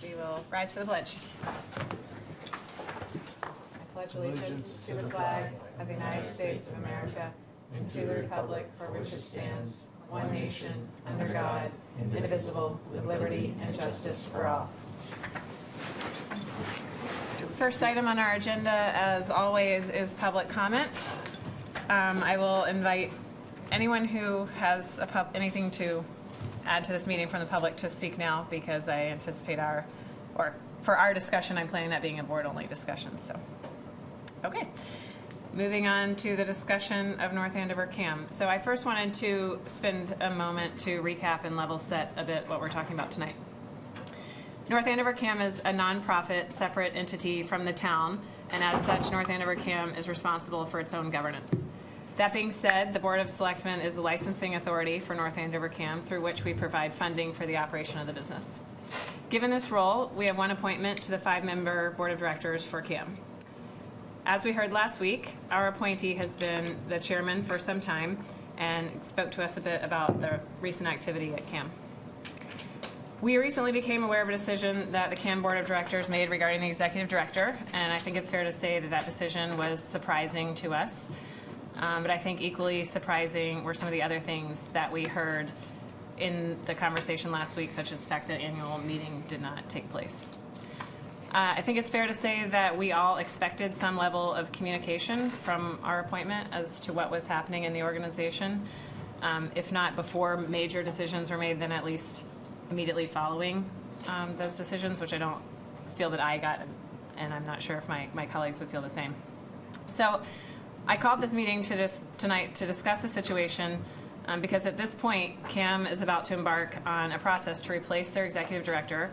We will rise for the pledge. I pledge allegiance to the flag of the United States of America and to the republic for which it stands, one nation, under God, indivisible, with liberty and justice for all. First item on our agenda, as always, is public comment. I will invite anyone who has anything to add to this meeting from the public to speak now, because I anticipate for our discussion, I'm planning that being a board-only discussion. So, okay. Moving on to the discussion of North Andover CAM. So I first wanted to spend a moment to recap and level set a bit what we're talking about tonight. North Andover CAM is a nonprofit, separate entity from the town, and as such, North Andover CAM is responsible for its own governance. That being said, the Board of Selectmen is the licensing authority for North Andover CAM, through which we provide funding for the operation of the business. Given this role, we have one appointment to the 5-member Board of Directors for CAM. As we heard last week, our appointee has been the chairman for some time and spoke to us a bit about the recent activity at CAM. We recently became aware of a decision that the CAM Board of Directors made regarding the executive director, and I think it's fair to say that that decision was surprising to us. But I think equally surprising were some of the other things that we heard in the conversation last week, such as the fact that the annual meeting did not take place. I think it's fair to say that we all expected some level of communication from our appointment as to what was happening in the organization. If not before major decisions were made, then at least immediately following those decisions, which I don't feel that I got, and I'm not sure if my colleagues would feel the same. So I called this meeting tonight to discuss the situation because at this point, CAM is about to embark on a process to replace their executive director,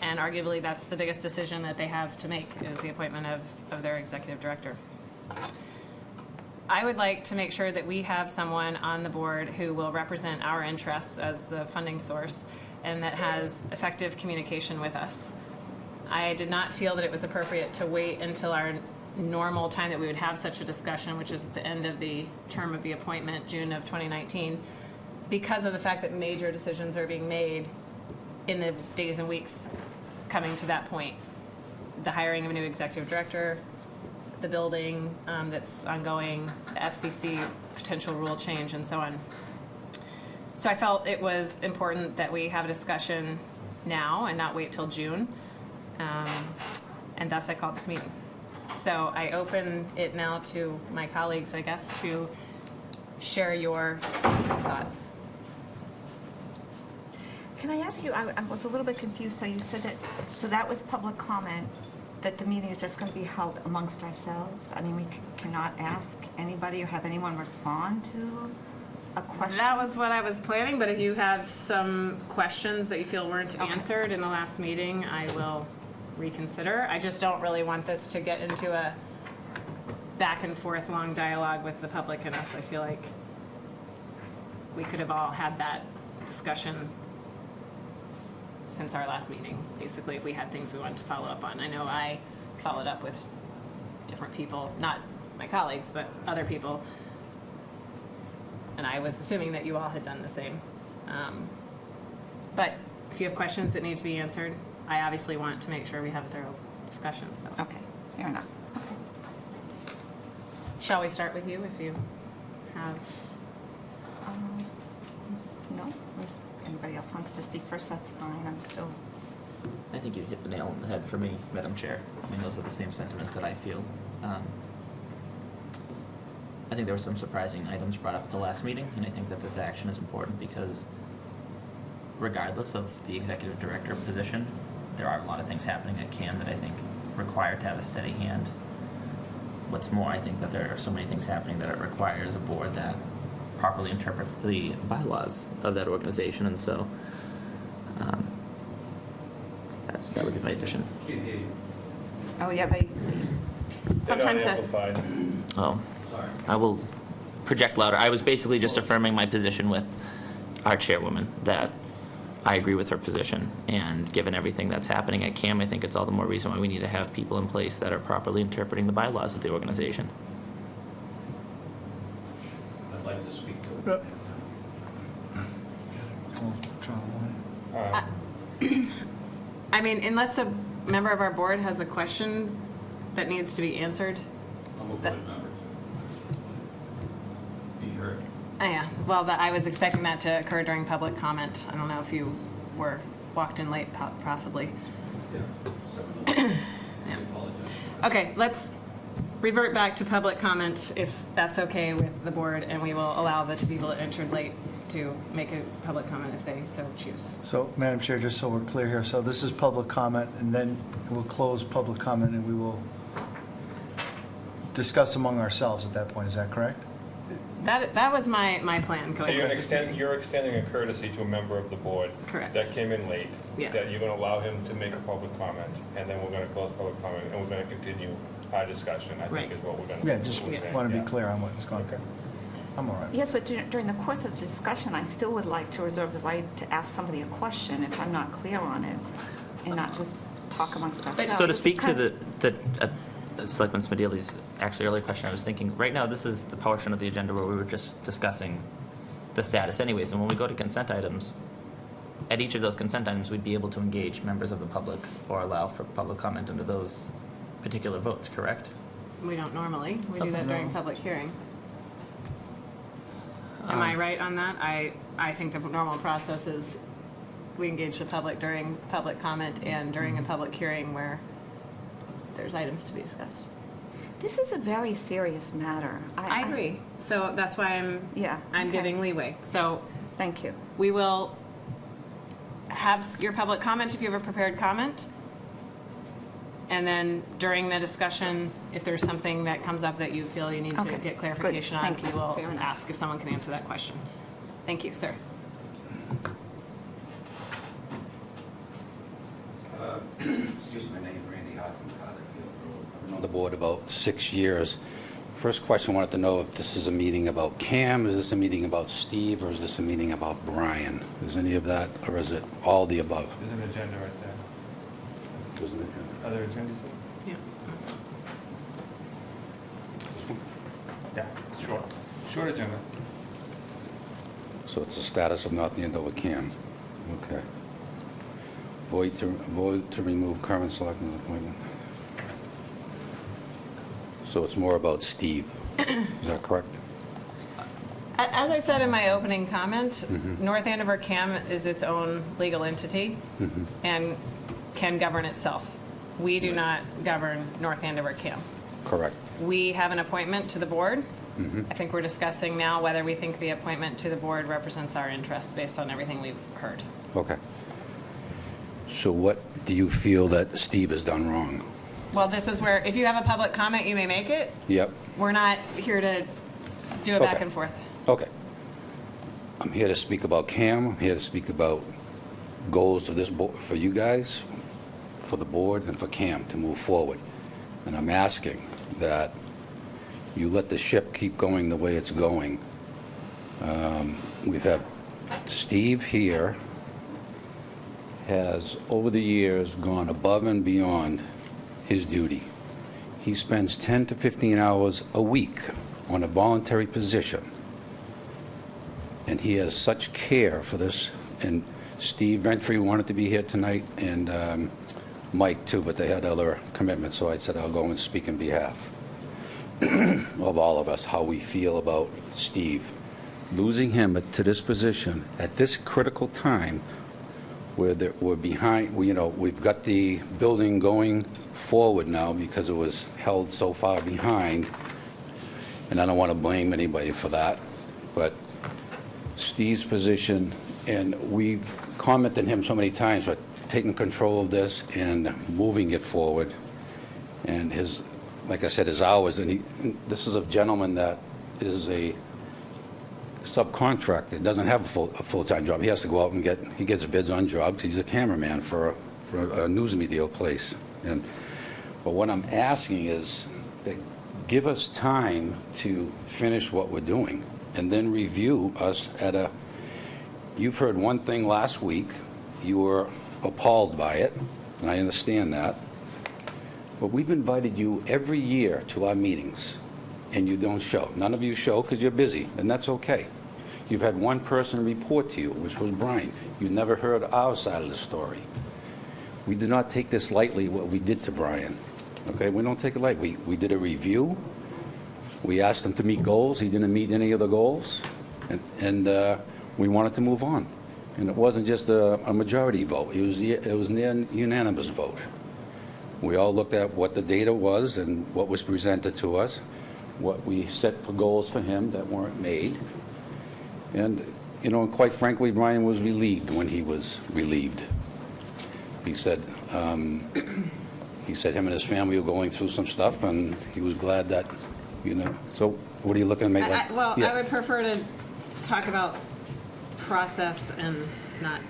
and arguably that's the biggest decision that they have to make, is the appointment of their executive director. I would like to make sure that we have someone on the board who will represent our interests as the funding source and that has effective communication with us. I did not feel that it was appropriate to wait until our normal time that we would have such a discussion, which is at the end of the term of the appointment, June of 2019, because of the fact that major decisions are being made in the days and weeks coming to that point. The hiring of a new executive director, the building that's ongoing, the FCC potential rule change, and so on. So I felt it was important that we have a discussion now and not wait till June, and thus I called this meeting. So I open it now to my colleagues, I guess, to share your thoughts. Can I ask you, I was a little bit confused, so you said that was public comment, that the meeting is just going to be held amongst ourselves? I mean, we cannot ask anybody or have anyone respond to a question? That was what I was planning, but if you have some questions that you feel weren't answered in the last meeting, I will reconsider. I just don't really want this to get into a back and forth long dialogue with the public and us. I feel like we could have all had that discussion since our last meeting, basically, if we had things we wanted to follow up on. I know I followed up with different people, not my colleagues, but other people, and I was assuming that you all had done the same. But if you have questions that need to be answered, I obviously want to make sure we have a thorough discussion. So. Okay, fair enough. Okay. Shall we start with you if you have? No, if anybody else wants to speak first, that's fine. I'm still. I think you hit the nail on the head for me, Madam Chair. I mean, those are the same sentiments that I feel. I think there were some surprising items brought up at the last meeting, and I think that this action is important because regardless of the executive director position, there are a lot of things happening at CAM that I think require to have a steady hand. What's more, I think that there are so many things happening that it requires a board that properly interprets the bylaws of that organization, and so that would be my addition. Oh yeah, they sometimes. Oh, I will project louder. I was basically just affirming my position with our chairwoman that I agree with her position, and given everything that's happening at CAM, I think it's all the more reason why we need to have people in place that are properly interpreting the bylaws of the organization. I'd like to speak to it. I mean, unless a member of our board has a question that needs to be answered. I'm a board member. Be heard. Oh, yeah, well, I was expecting that to occur during public comment. I don't know if you walked in late, possibly. Yeah. I apologize. Okay, let's revert back to public comment, if that's okay with the board, and we will allow the two people that entered late to make a public comment if they so choose. So, Madam Chair, just so we're clear here, so this is public comment, and then we'll close public comment, and we will discuss among ourselves at that point. Is that correct? That was my plan So going into this meeting. you're extending a courtesy to a member of the board. Correct. That came in late. Yes. That you're going to allow him to make a public comment, and then we're going to close public comment, and we're going to continue our discussion, I Right. think is what we're going to. Yeah, just want to be clear on what's going Okay. on. I'm all right. Yes, but during the course of the discussion, I still would like to reserve the right to ask somebody a question if I'm not clear on it, and not just talk amongst ourselves. So to This is speak to kind of- Selectman Smedili's actually earlier question, I was thinking, right now, this is the portion of the agenda where we were just discussing the status anyways, and when we go to consent items, at each of those consent items, we'd be able to engage members of the public or allow for public comment under those particular votes, correct? We don't normally. We do Okay, that during no. public hearing. Am I right on that? I think the normal process is we engage the public during public comment and during a public hearing where there's items to be discussed. This is a very serious matter. I agree. So that's why Yeah, I'm okay. giving leeway. So Thank you. we will have your public comment if you have a prepared comment. And then during the discussion, if there's something that comes up that you feel you need to Okay, get good. clarification on, Thank you you. will Fair enough. ask if someone can answer that question. Thank you, sir. Excuse me, my name's Randy Hart from Carterfield Road. I've been on the board about 6 years. First question, I wanted to know if this is a meeting about Cam, is this a meeting about Steve, or is this a meeting about Brian? Is any of that, or is it all the above? There's an agenda right there. There's an agenda. Other agendas? Yeah. Yeah, short. Short agenda. So it's the status of not the end over Cam. Okay. Void to remove current selectman appointment. So it's more about Steve. Is that correct? As I said in my opening comment, North Andover CAM is its own legal entity and can govern itself. We do not govern North Andover CAM. Correct. We have an appointment to the board. I think we're discussing now whether we think the appointment to the board represents our interests based on everything we've heard. Okay. So what do you feel that Steve has done wrong? Well, this is where, if you have a public comment, you may make it. Yep. We're not here to do a back Okay. and forth. Okay. I'm here to speak about Cam. I'm here to speak about goals for this board, for you guys, for the board, and for Cam to move forward. And I'm asking that you let the ship keep going the way it's going. We've had Steve here has, over the years, gone above and beyond his duty. He spends 10 to 15 hours a week on a voluntary position. And he has such care for this. And Steve Ventry wanted to be here tonight, and Mike too, but they had other commitments, so I said I'll go and speak in behalf of all of us, how we feel about Steve. Losing him to this position at this critical time where we're behind, we've got the building going forward now because it was held so far behind, and I don't want to blame anybody for that, but Steve's position, and we've commented him so many times for taking control of this and moving it forward, and his, like I said, his hours, and this is a gentleman that is a subcontractor, doesn't have a full-time job. He has to go out and he gets bids on jobs. He's a cameraman for a news media place. But what I'm asking is that give us time to finish what we're doing and then review us you've heard one thing last week. You were appalled by it, and I understand that. But we've invited you every year to our meetings, and you don't show. None of you show because you're busy, and that's okay. You've had one person report to you, which was Brian. You've never heard our side of the story. we did not take this lightly, what we did to Brian. Okay, we don't take it lightly. We did a review. We asked him to meet goals. He didn't meet any of the goals, and we wanted to move on. And it wasn't just a majority vote. It was a unanimous vote. We all looked at what the data was and what was presented to us, what we set for goals for him that weren't made. And, you know, quite frankly, Brian was relieved when he was relieved. He said him and his family were going through some stuff, and he was glad that, you know. So what are you looking to make? I would prefer to talk about process and not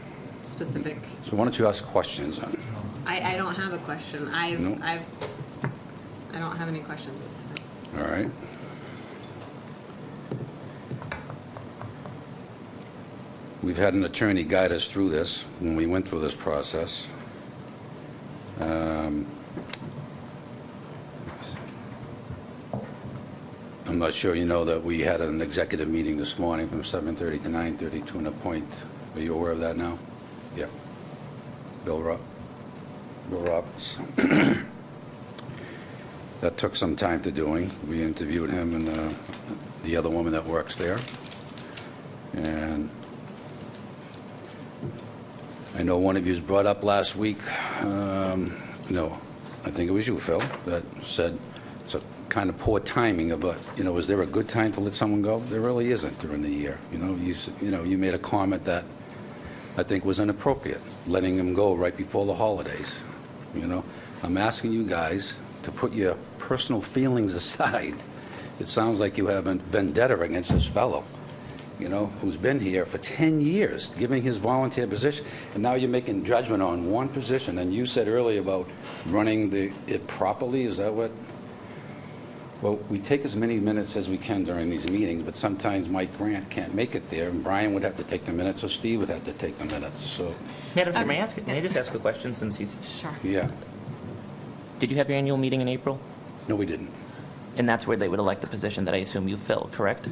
specific. So why don't you ask questions then? I don't have a question. No? I don't have any questions at this time. All right. We've had an attorney guide us through this when we went through this process. I'm not sure you know that we had an executive meeting this morning from 7:30 to 9:30 to an appoint. Are you aware of that now? Yeah. Bill Roberts. That took some time to doing. We interviewed him and the other woman that works there. And I know one of you brought up last week, no, I think it was you, Phil, that said it's a kind of poor timing of is there a good time to let someone go? There really isn't during the year. You made a comment that I think was inappropriate, letting him go right before the holidays. I'm asking you guys to put your personal feelings aside. It sounds like you have a vendetta against this fellow, who's been here for 10 years, giving his volunteer position, and now you're making judgment on one position. And you said earlier about running it properly. Is that what? Well, we take as many minutes as we can during these meetings, but sometimes Mike Grant can't make it there, and Brian would have to take the minutes, or Steve would have to take the minutes, so, Madam Chair, may I just ask a question since he's... Sure. yeah. Did you have your annual meeting in April? No, we didn't. And that's where they would elect the position that I assume you fill, correct?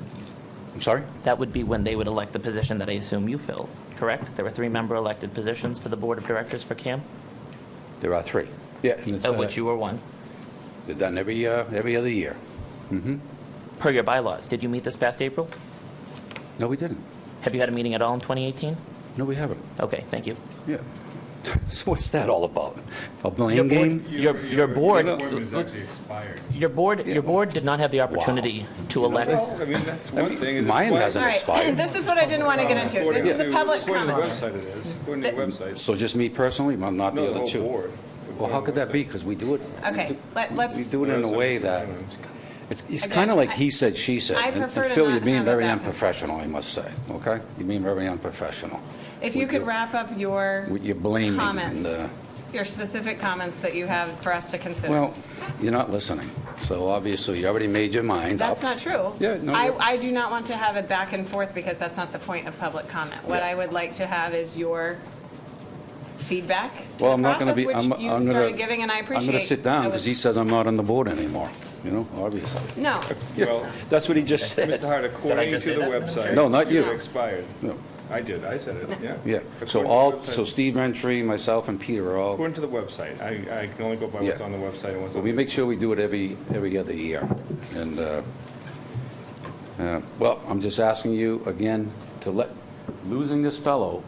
I'm sorry? That would be when they would elect the position that I assume you fill, correct? There were 3-member elected positions to the Board of Directors for CAM, There are 3. Yeah. And it's, of which you were one. they're done every other year. Per your bylaws, did you meet this past April? No, we didn't. Have you had a meeting at all in 2018? No, we haven't. Okay, thank you. Yeah. So what's that all about? A blame game? Your board... Appointment is actually expired. Your board did not have the opportunity to elect... Well, I mean, that's one thing. and Mine it's hasn't All right, expired. this is what I didn't want to get into. This is a public According to the comment. website it is, according to the website. So just me personally, not No, the the other whole two? board. Well, how could that be? Because we do it... Okay, We let's, do it in a way that... It's Again, kind of like he said, she said. I And- prefer and to Phil, not you're being have it very that way. unprofessional, I must say, okay? You're being very unprofessional. if you could wrap up your With your blaming comments, and... your specific comments that you have for us to consider. Well, you're not listening. So obviously, you already made your mind up. That's not true. Yeah, no, you're- I do not want to have it back and forth because that's not the point of public comment. What Yeah. I would like to have is your feedback to Well, the I'm not going to process, be... which you started giving, and I appreciate. I'm going to sit down I because was- he says I'm not on the board anymore, obviously. No, Well, That's what he just said. Mr. Hart, according to just the say that, Madam website. Chair? No, not you. It expired. No. I did, I said it, yeah. Yeah, so Steve Rentry, myself, and Peter are all... According to the website. I can only go by what's Yeah. on the website and what's So on we the... make sure we do it every other year. And, well, I'm just asking you again to losing this fellow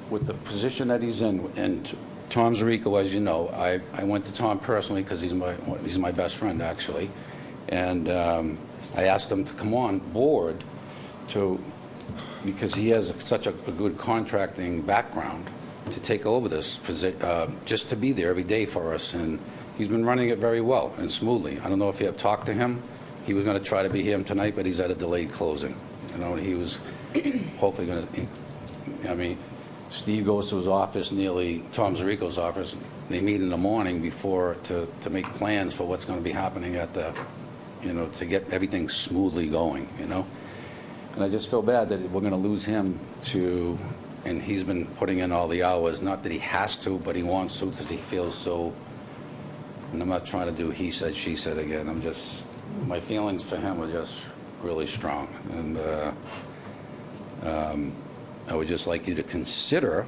with the position that he's in, and Tom Zarico, as you know, I went to Tom personally because he's my best friend, actually. And I asked him to come on board because he has such a good contracting background to take over this position, just to be there every day for us. And he's been running it very well and smoothly. I don't know if you have talked to him. He was going to try to be here tonight, but he's at a delayed closing. He was hopefully going to, Steve goes to his office, Tom Zarico's office. They meet in the morning before to make plans for what's going to be happening at the, to get everything smoothly going, And I just feel bad that we're going to lose him and he's been putting in all the hours, not that he has to, but he wants to because he feels so, and I'm not trying to do he said, she said again. My feelings for him are just really strong. And I would just like you to consider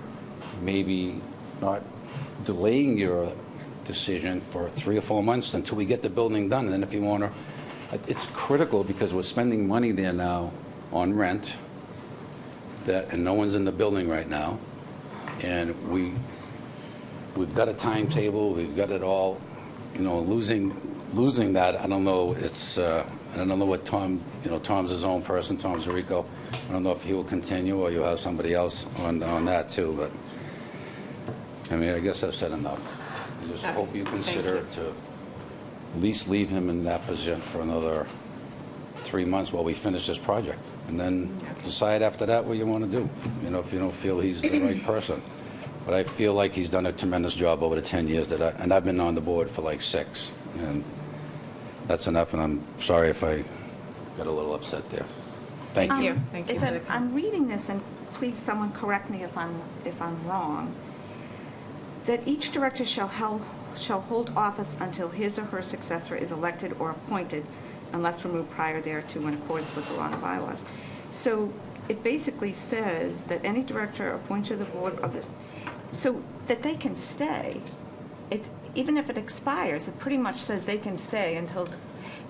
maybe not delaying your decision for 3 or 4 months until we get the building done. And then if you want to, it's critical because we're spending money there now on rent, and no one's in the building right now. And we've got a timetable, we've got it all, losing that, I don't know, I don't know what Tom, Tom's his own person, Tom Zarico. I don't know if he will continue or you'll have somebody else on that too, but, I mean, I guess I've said enough. I just Okay. hope you Thank consider you. to at least leave him in that position for another 3 months while we finish this project. And then decide after that what you want to do, if you don't feel he's the right person. But I feel like he's done a tremendous job over the 10 years and I've been on the board for like 6. And that's enough, and I'm sorry if I got a little upset there. Thank you. you. Thank you Is for that- the I'm reading this, and please, someone correct me if I'm wrong, that each director shall hold office until his or her successor is elected or appointed unless removed prior thereto in accordance with the law and bylaws. So it basically says that any director appointed to the board of this, so that they can stay. Even if it expires, it pretty much says they can stay until,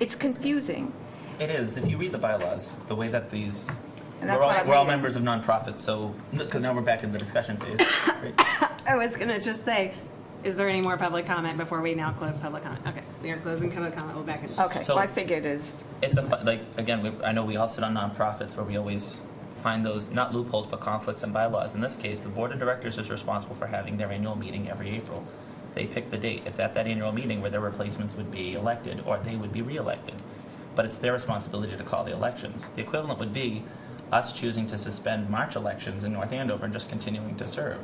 it's confusing. It is. If you read the bylaws, the way that these, And that's we're what all, I'm we're all reading. members of nonprofits, so, because now we're back in the discussion phase. Right. I was going to just say, is there any more public comment before we now close public comment? Okay, we are closing public comment. We'll back in. Okay, So well, I it's- figured is, It's again, I know we all sit on nonprofits where we always find those, not loopholes, but conflicts in bylaws. In this case, the board of directors is responsible for having their annual meeting every April. They pick the date. It's at that annual meeting where their replacements would be elected or they would be reelected. But it's their responsibility to call the elections. The equivalent would be us choosing to suspend March elections in North Andover and just continuing to serve.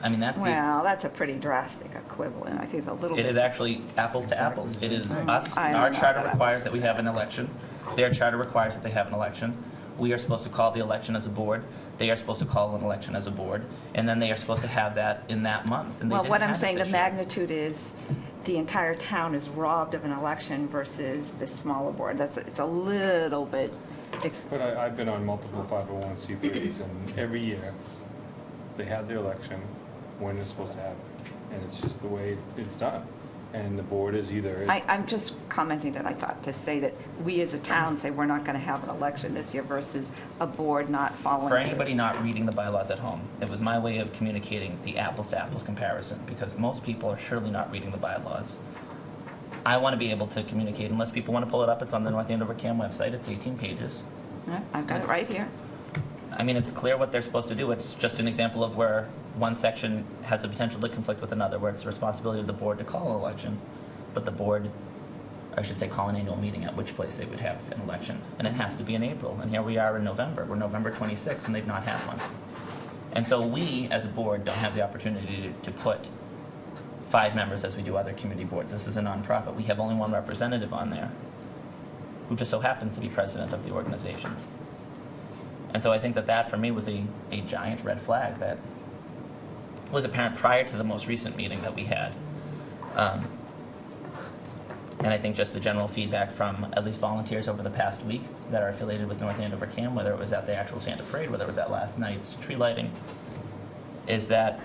I mean, that's well, that's a pretty drastic equivalent. I think it's a little it bit. is actually apples to apples. It is us, I don't our know charter about requires apples. that we have an election. Their charter requires that they have an election. We are supposed to call the election as a board. They are supposed to call an election as a board. And then they are supposed to have that in that month. And they Well, didn't what I'm have it saying, the this year. magnitude is the entire town is robbed of an election versus the smaller board. It's a little bit, But I've been on multiple 501c3s, and every year, they have their election when it's supposed to happen. And it's just the way it's done. And the board is either, I'm just commenting that I thought to say that we as a town say we're not going to have an election this year versus a board not following. For through. anybody not reading the bylaws at home, it was my way of communicating the apples to apples comparison because most people are surely not reading the bylaws. I want to be able to communicate, unless people want to pull it up, it's on the North Andover CAM website, it's 18 pages. Yeah, I've got it right here. I mean, it's clear what they're supposed to do. It's just an example of where one section has the potential to conflict with another, where it's the responsibility of the board to call an election, but the board, I should say, call an annual meeting at which place they would have an election. And it has to be in April. And here we are in November. We're November 26th, and they've not had one. And so we, as a board, don't have the opportunity to put 5 members as we do other community boards. This is a nonprofit. We have only one representative on there, who just so happens to be president of the organization. And so I think that for me was a giant red flag that was apparent prior to the most recent meeting that we had. And I think just the general feedback from at least volunteers over the past week that are affiliated with North Andover CAM, whether it was at the actual Santa Parade, whether it was at last night's tree lighting, is that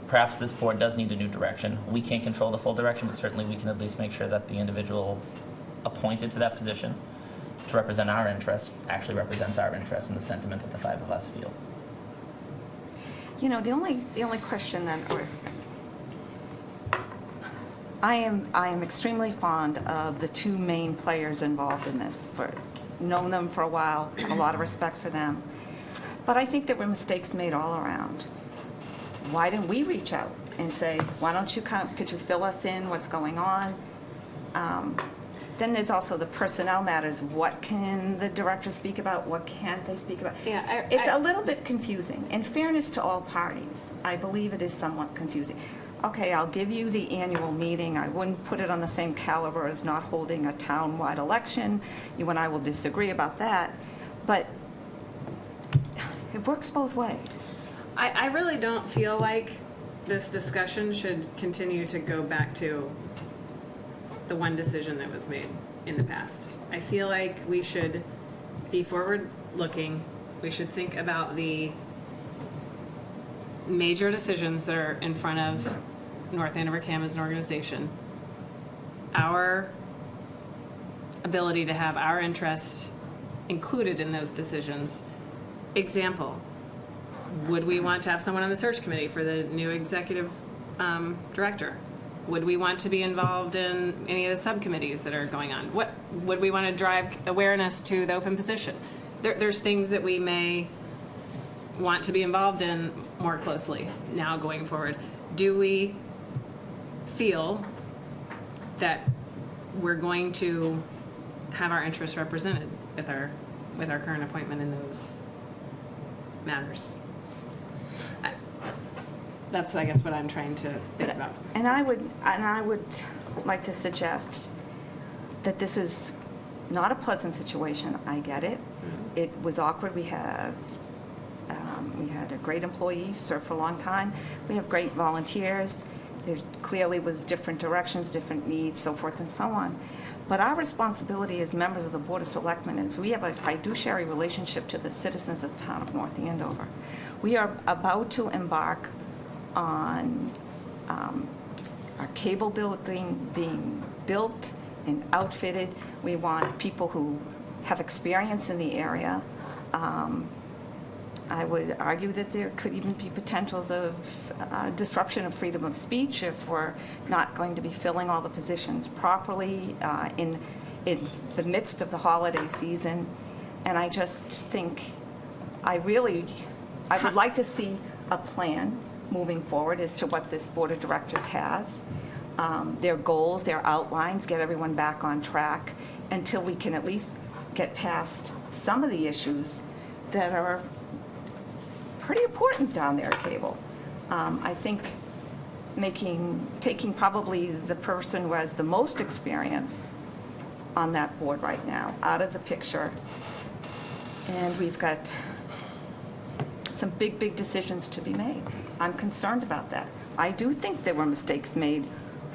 perhaps this board does need a new direction. We can't control the full direction, but certainly we can at least make sure that the individual appointed to that position to represent our interests actually represents our interests and the sentiment that the 5 of us feel. You know, the only question that, I am extremely fond of the 2 main players involved in this. Known them for a while, have a lot of respect for them. But I think there were mistakes made all around. Why didn't we reach out and say, why don't you come, could you fill us in, what's going on? Then there's also the personnel matters. What can the director speak about? What can't they speak about? Yeah, It's a little bit confusing. In fairness to all parties, I believe it is somewhat confusing. Okay, I'll give you the annual meeting. I wouldn't put it on the same caliber as not holding a town-wide election. You and I will disagree about that. But it works both ways. I really don't feel like this discussion should continue to go back to the one decision that was made in the past. I feel like we should be forward-looking. We should think about the major decisions that are in front of North Andover CAM as an organization, our ability to have our interests included in those decisions. Example, would we want to have someone on the search committee for the new executive director? Would we want to be involved in any of the subcommittees that are going on? What would we want to drive awareness to the open position? There's things that we may want to be involved in more closely now going forward. Do we feel that we're going to have our interests represented with our current appointment in those matters? That's, I guess, what I'm trying to think about. And I would like to suggest that this is not a pleasant situation. I get it. It was awkward. We had a great employee, served for a long time. We have great volunteers. There clearly was different directions, different needs, so forth and so on. But our responsibility as members of the Board of Selectmen is we have a fiduciary relationship to the citizens of the town of North Andover. We are about to embark on our cable building being built and outfitted. We want people who have experience in the area. I would argue that there could even be potentials of disruption of freedom of speech if we're not going to be filling all the positions properly in the midst of the holiday season. And I just think I would like to see a plan moving forward as to what this Board of Directors has, their goals, their outlines, get everyone back on track until we can at least get past some of the issues that are pretty important down there at Cable. I think taking probably the person who has the most experience on that board right now out of the picture, and we've got some big, big decisions to be made. I'm concerned about that. I do think there were mistakes made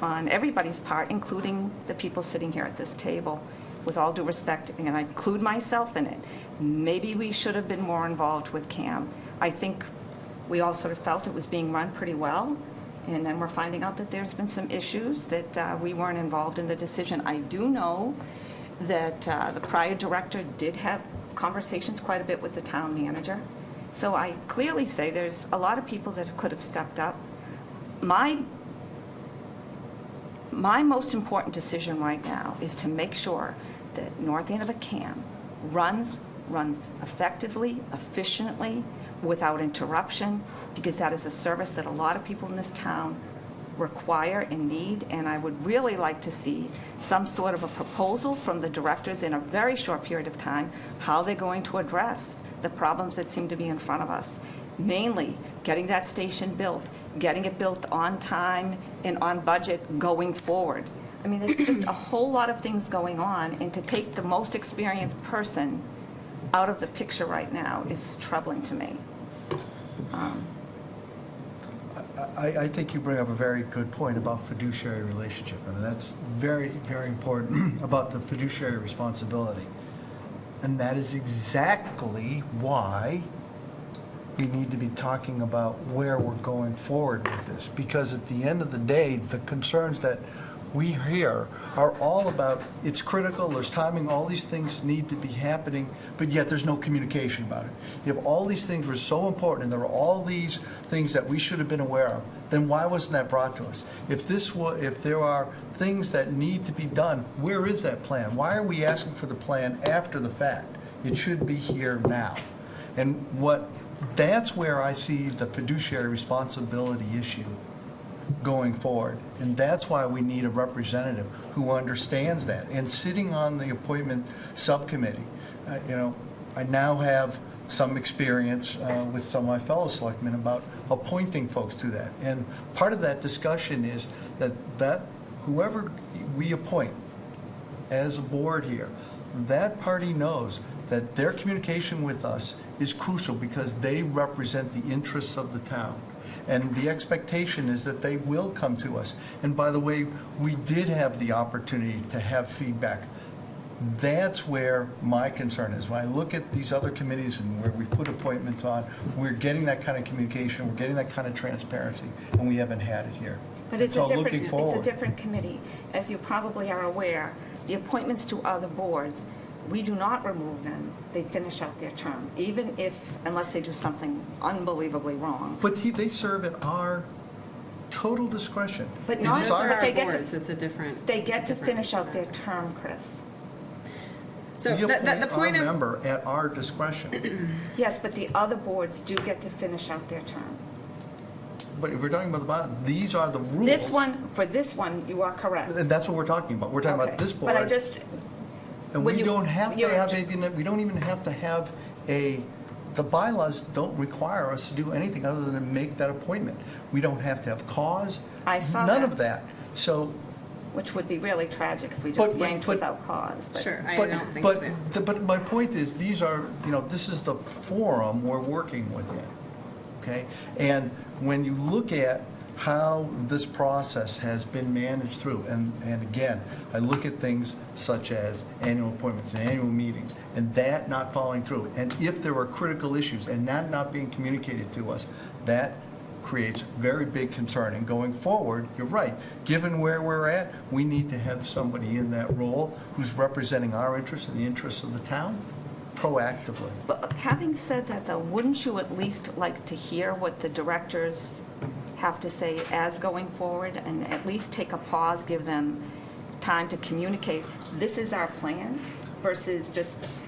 on everybody's part, including the people sitting here at this table. With all due respect, and I include myself in it, maybe we should have been more involved with CAM. I think we all sort of felt it was being run pretty well, and then we're finding out that there's been some issues that we weren't involved in the decision. I do know that the prior director did have conversations quite a bit with the town manager. So I clearly say there's a lot of people that could have stepped up. My most important decision right now is to make sure that North Andover CAM runs effectively, efficiently, without interruption, because that is a service that a lot of people in this town require and need, and I would really like to see some sort of a proposal from the directors in a very short period of time, how they're going to address the problems that seem to be in front of us. Mainly, getting that station built, getting it built on time and on budget going forward. I mean, there's just a whole lot of things going on, and to take the most experienced person out of the picture right now is troubling to me. I think you bring up a very good point about fiduciary relationship, and that's very, very important about the fiduciary responsibility. And that is exactly why we need to be talking about where we're going forward with this. Because at the end of the day, the concerns that we hear are all about, it's critical, there's timing, all these things need to be happening, but yet there's no communication about it. If all these things were so important and there were all these things that we should have been aware of, then why wasn't that brought to us? If there are things that need to be done, where is that plan? Why are we asking for the plan after the fact? It should be here now. And that's where I see the fiduciary responsibility issue going forward. And that's why we need a representative who understands that. And sitting on the appointment subcommittee, I now have some experience with some of my fellow selectmen about appointing folks to that. And part of that discussion is that whoever we appoint as a board here, that party knows that their communication with us is crucial because they represent the interests of the town. And the expectation is that they will come to us. And by the way, we did have the opportunity to have feedback That's where my concern is. When I look at these other committees and where we put appointments on, we're getting that kind of communication, we're getting that kind of transparency, and we haven't had it here. But it's And a so different, looking it's a forward- different committee. As you probably are aware, the appointments to other boards, we do not remove them. They finish out their term, even if, unless they do something unbelievably wrong. But they serve at our total discretion. But It not is for our- but they get to- boards, it's a different. They it's a get to different finish issue out there. their term, Chris. So We the appoint point our of, member at our discretion. Yes, but the other boards do get to finish out their term. But if we're talking about the bottom, these are the rules. This one, for this one, you are correct. And that's what we're talking about. We're talking Okay. about this board. But I just, And when we you- don't have to you're- have, we don't even have to have the bylaws don't require us to do anything other than make that appointment. We don't have to have cause. I saw None that. of that. So, which would be really tragic if we But- just yanked but- without cause. But sure, I but, don't think but, that. but my point is, these are, this is the forum we're working within, okay? And when you look at how this process has been managed through, and again, I look at things such as annual appointments and annual meetings, and that not following through, and if there are critical issues and that not being communicated to us, that creates very big concern. And going forward, you're right, given where we're at, we need to have somebody in that role who's representing our interests and the interests of the town proactively. But having said that, though, wouldn't you at least like to hear what the directors have to say as going forward, and at least take a pause, give them time to communicate, this is our plan, versus just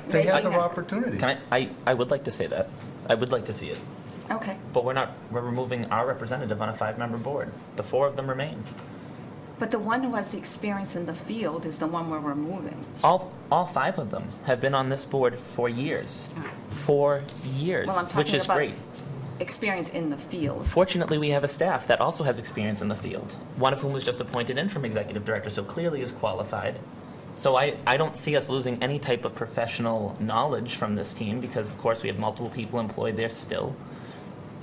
They have making their a- opportunity. I would like to say that. I would like to see it. Okay, But we're removing our representative on a 5-member board. The 4 of them remain. but the one who has the experience in the field is the one we're removing. All 5 of them have been on this board for years. 4 years, Well, I'm which talking is about great. experience in the field. Fortunately, we have a staff that also has experience in the field, one of whom was just appointed interim executive director, so clearly is qualified. So I don't see us losing any type of professional knowledge from this team because, of course, we have multiple people employed there still.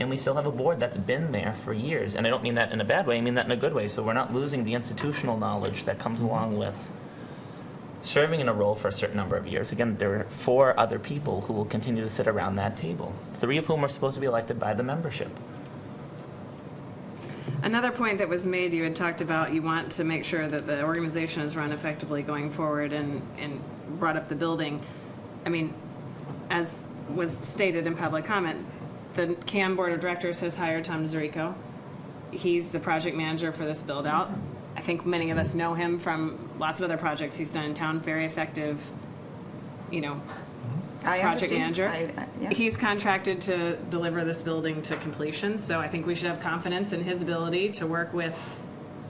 And we still have a board that's been there for years. And I don't mean that in a bad way, I mean that in a good way. So we're not losing the institutional knowledge that comes along with serving in a role for a certain number of years. Again, there are 4 other people who will continue to sit around that table, 3 of whom are supposed to be elected by the membership. Another point that was made, you had talked about, you want to make sure that the organization is run effectively going forward and brought up the building. I mean, as was stated in public comment, the CAM Board of Directors has hired Tom Zarico. He's the project manager for this build-out. I think many of us know him from lots of other projects he's done in town, very effective, I project understand. manager. yeah. He's contracted to deliver this building to completion, so I think we should have confidence in his ability to work with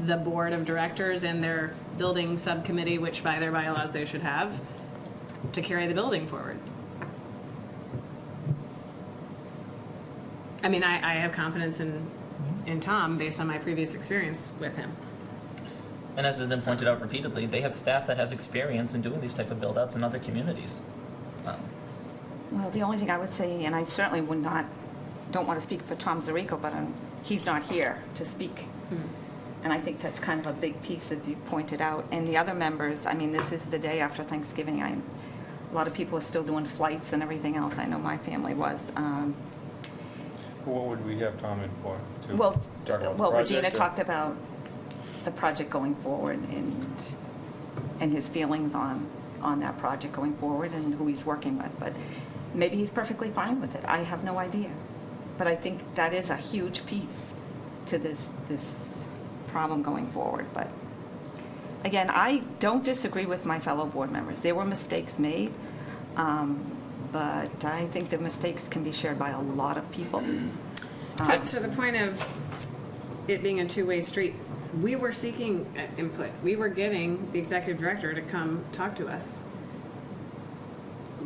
the board of directors and their building subcommittee, which by their bylaws they should have, to carry the building forward. I mean, I have confidence in Tom based on my previous experience with him. And as has been pointed out repeatedly, they have staff that has experience in doing these type of build-outs in other communities. Well, the only thing I would say, and I certainly don't want to speak for Tom Zarico, but he's not here to speak. And I think that's kind of a big piece, as you pointed out. And the other members, I mean, this is the day after Thanksgiving. A lot of people are still doing flights and everything else. I know my family was. What would we have Tom in for? To Well, talk about the well, Regina project or- talked about the project going forward and his feelings on that project going forward and who he's working with. But maybe he's perfectly fine with it. I have no idea. But I think that is a huge piece to this problem going forward. But again, I don't disagree with my fellow board members. There were mistakes made, but I think the mistakes can be shared by a lot of people. To the point of it being a two-way street, we were seeking input. We were getting the executive director to come talk to us.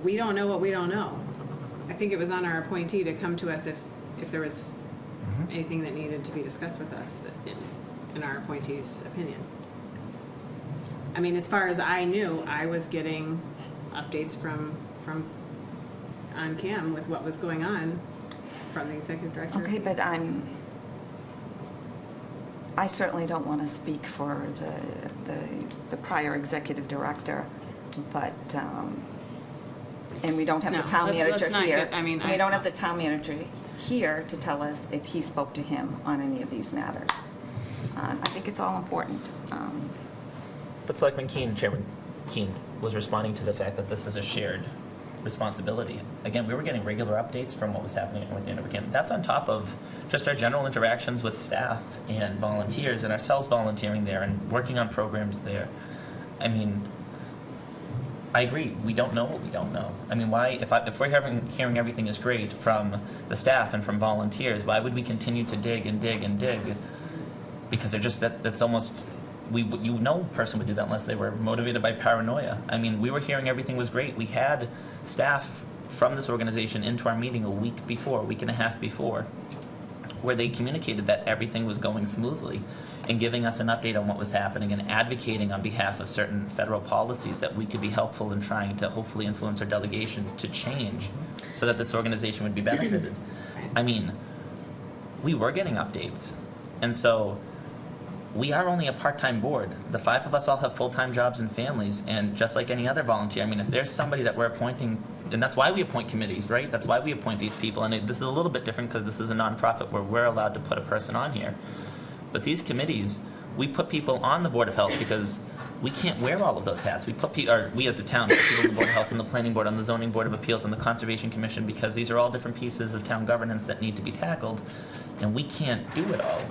We don't know what we don't know. I think it was on our appointee to come to us if there was anything that needed to be discussed with us in our appointee's opinion. I mean, as far as I knew, I was getting updates from on cam with what was going on from the executive director. Okay, but I certainly don't want to speak for the prior executive director. But, and we don't have the No, town let's manager not here. get- I mean, And we don't have the town manager here to tell us if he spoke to him on any of these matters. I think it's all important. But Selectman Chairman Keene was responding to the fact that this is a shared responsibility. Again, we were getting regular updates from what was happening with the Andover Camp. That's on top of just our general interactions with staff and volunteers and ourselves volunteering there and working on programs there. I mean, I agree. We don't know what we don't know. I mean, why, if we're hearing everything is great from the staff and from volunteers, why would we continue to dig and dig and dig? Because they're just, that's almost, no person would do that unless they were motivated by paranoia. I mean, we were hearing everything was great. We had staff from this organization into our meeting a week and a half before, where they communicated that everything was going smoothly and giving us an update on what was happening and advocating on behalf of certain federal policies that we could be helpful in trying to hopefully influence our delegation to change so that this organization would be benefited. I mean, we were getting updates. And so we are only a part-time board. The 5 of us all have full-time jobs and families, and just like any other volunteer, I mean, if there's somebody that we're appointing, and that's why we appoint committees, right? That's why we appoint these people, and this is a little bit different because this is a nonprofit where we're allowed to put a person on here. But these committees, we put people on the Board of Health because we can't wear all of those hats. We as a town put people on the Board of Health and the Planning Board, on the Zoning Board of Appeals, and the Conservation Commission, because these are all different pieces of town governance that need to be tackled, and we can't do it all.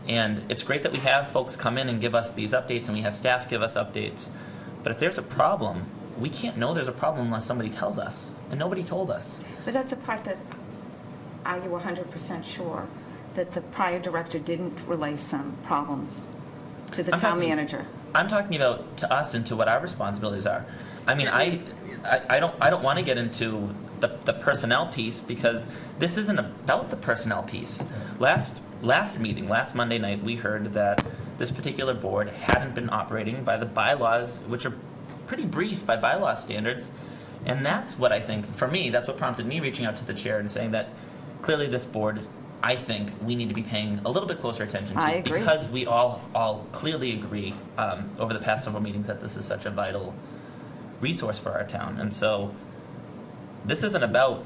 And it's great that we have folks come in and give us these updates, and we have staff give us updates. But if there's a problem, we can't know there's a problem unless somebody tells us, and nobody told us. But that's a part that, are you 100% sure that the prior director didn't relay some problems to the I'm town talking- manager? I'm talking about to us and to what our responsibilities are. I mean, I don't want to get into the personnel piece because this isn't about the personnel piece. Last meeting, last Monday night, we heard that this particular board hadn't been operating by the bylaws, which are pretty brief by bylaw standards. And that's what I think, for me, that's what prompted me reaching out to the chair and saying that clearly this board, I think we need to be paying a little bit closer attention to. I agree. Because we all clearly agree over the past several meetings that this is such a vital resource for our town. And so this isn't about,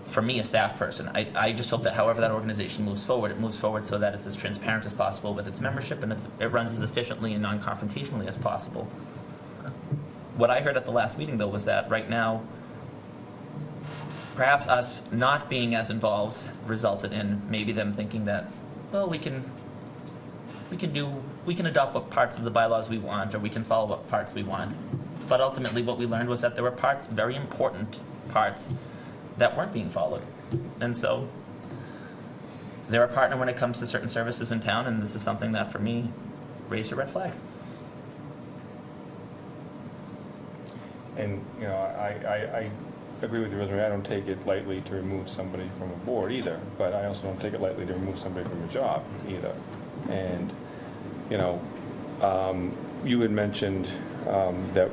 for me, a staff person. I just hope that however that organization moves forward, it moves forward so that it's as transparent as possible with its membership and it runs as efficiently and non-confrontationally as possible. What I heard at the last meeting, though, was that right now, perhaps us not being as involved resulted in maybe them thinking that, well, we can adopt what parts of the bylaws we want, or we can follow what parts we want. But ultimately, what we learned was that there were parts, very important parts, that weren't being followed. And so they're a partner when it comes to certain services in town, and this is something that, for me, raised a red flag. And, you know, I agree with you, Rosemary. I don't take it lightly to remove somebody from a board either, but I also don't take it lightly to remove somebody from a job either. And, you know, you had mentioned that,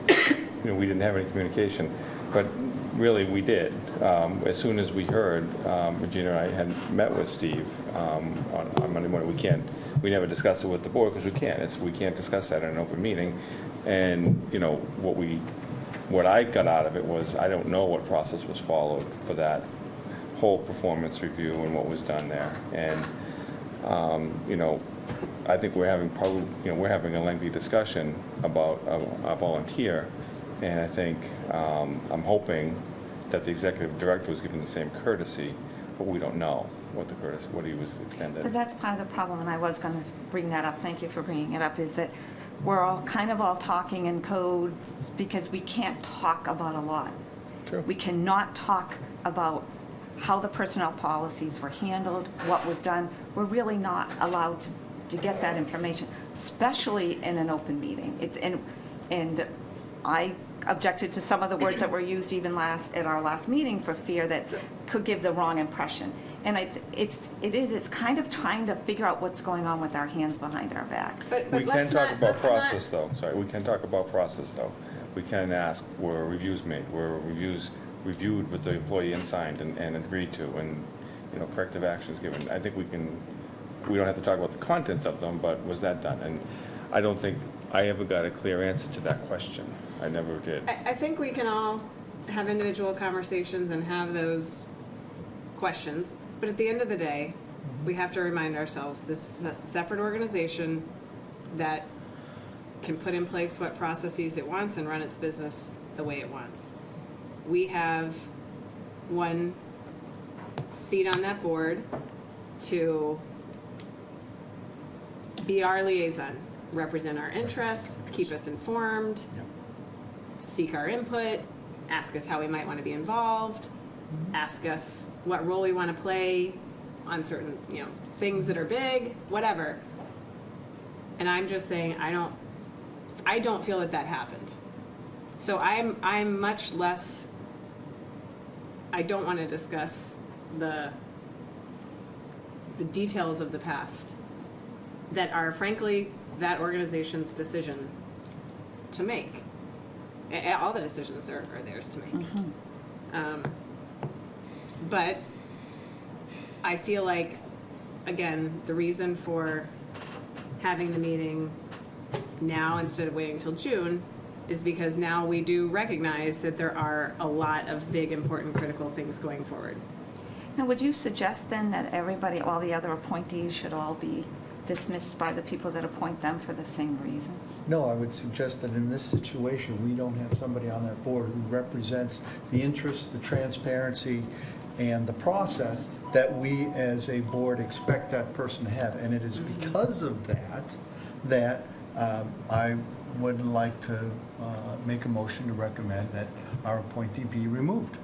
you know, we didn't have any communication, but really we did. As soon as we heard, Regina and I had met with Steve on Monday morning. We never discussed it with the board because we can't discuss that in an open meeting. And, you know, what I got out of it was, I don't know what process was followed for that whole performance review and what was done there. And, you know, I think we're having a lengthy discussion about a volunteer, and I think, I'm hoping that the executive director was given the same courtesy, but we don't know what he was extended. But that's part of the problem, and I was going to bring that up, thank you for bringing it up, is that we're all talking in code because we can't talk about a lot. True. We cannot talk about how the personnel policies were handled, what was done. We're really not allowed to get that information, especially in an open meeting. And I objected to some of the words that were used even at our last meeting for fear that could give the wrong impression. And it's kind of trying to figure out what's going on with our hands behind our back. But We can let's talk not- about let's not- process, though. Sorry, we can talk about process, though. We can ask, were reviews made? Were reviews reviewed with the employee and signed and agreed to, and, you know, corrective actions given? I think we don't have to talk about the content of them, but was that done? And I don't think I ever got a clear answer to that question. I never did. I think we can all have individual conversations and have those questions, but at the end of the day, we have to remind ourselves, this is a separate organization that can put in place what processes it wants and run its business the way it wants. We have one seat on that board to be our liaison, represent our interests, keep us informed, seek our input, ask us how we might want to be involved, ask us what role we want to play on certain, things that are big, whatever. And I'm just saying, I don't feel that happened. So I'm much less, I don't want to discuss the details of the past that are frankly that organization's decision to make. All the decisions are theirs to make. But I feel like, again, the reason for having the meeting now instead of waiting till June is because now we do recognize that there are a lot of big, important, critical things going forward. Now, would you suggest then that everybody, all the other appointees should all be dismissed by the people that appoint them for the same reasons? No, I would suggest that in this situation, we don't have somebody on that board who represents the interest, the transparency, and the process that we as a board expect that person to have. And it is because of that I would like to make a motion to recommend that our appointee be removed.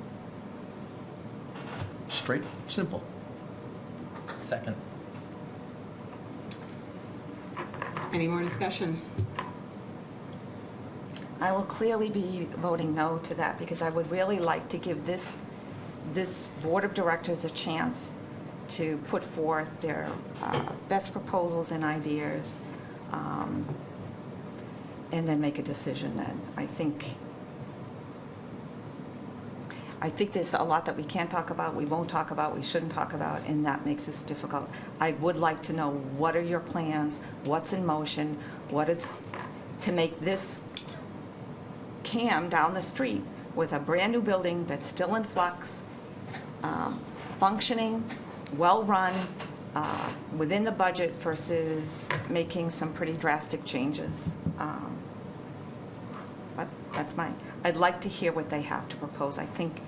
Straight, simple. Second. Any more discussion? I will clearly be voting no to that because I would really like to give this board of directors a chance to put forth their best proposals and ideas, and then make a decision then. I think there's a lot that we can't talk about, we won't talk about, we shouldn't talk about, and that makes this difficult. I would like to know, what are your plans, what's in motion, what is to make this CAM down the street with a brand-new building that's still in flux, functioning, well-run, within the budget versus making some pretty drastic changes. But that's I'd like to hear what they have to propose. I think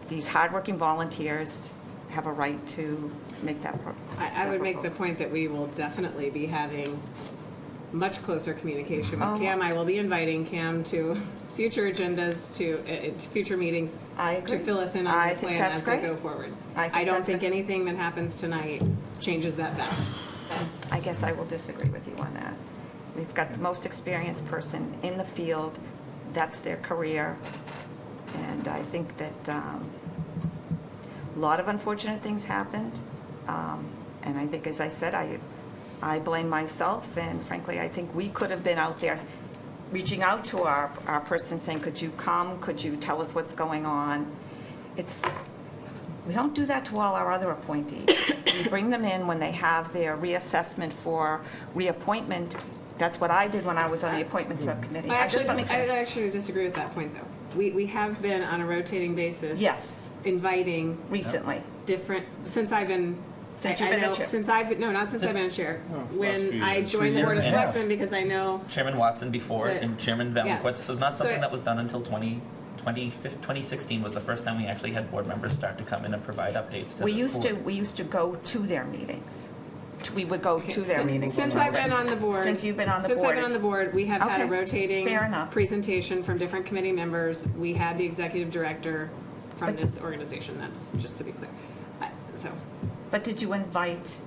these hardworking volunteers have a right to make that I would make the point that we will definitely be having much closer communication with Cam. I will be inviting Cam to future agendas, to future meetings. I agree. To fill us in on the plan as they go forward. I don't think anything that happens tonight changes that fact. I guess I will disagree with you on that. We've got the most experienced person in the field. That's their career. And I think that a lot of unfortunate things happened. And I think, as I said, I blame myself. And frankly, I think we could have been out there reaching out to our person saying, could you come? Could you tell us what's going on? We don't do that to all our other appointees. We bring them in when they have their reassessment for reappointment. That's what I did when I was on the appointment subcommittee. I actually disagree with that point, though. We have been on a rotating basis. Yes. Inviting. Recently. Different, since I've been. Since you've been a chair. Not since I've been a chair. last When few I years. joined the Board of 3 years. Selectmen, because I know. Chairman Watson before But- and Chairman Valencourt. yeah. This was not So something it- that was done until 2016 was the first time we actually had board members start to come in and provide updates to We this used board. to go to their meetings. We would go to their meetings. Since I've been on the board. Since you've been on the Since I've board, been on the board, we have had a Okay, rotating fair enough. presentation from different committee members. We had the executive director from But- this organization, that's just to be clear. So, But did you invite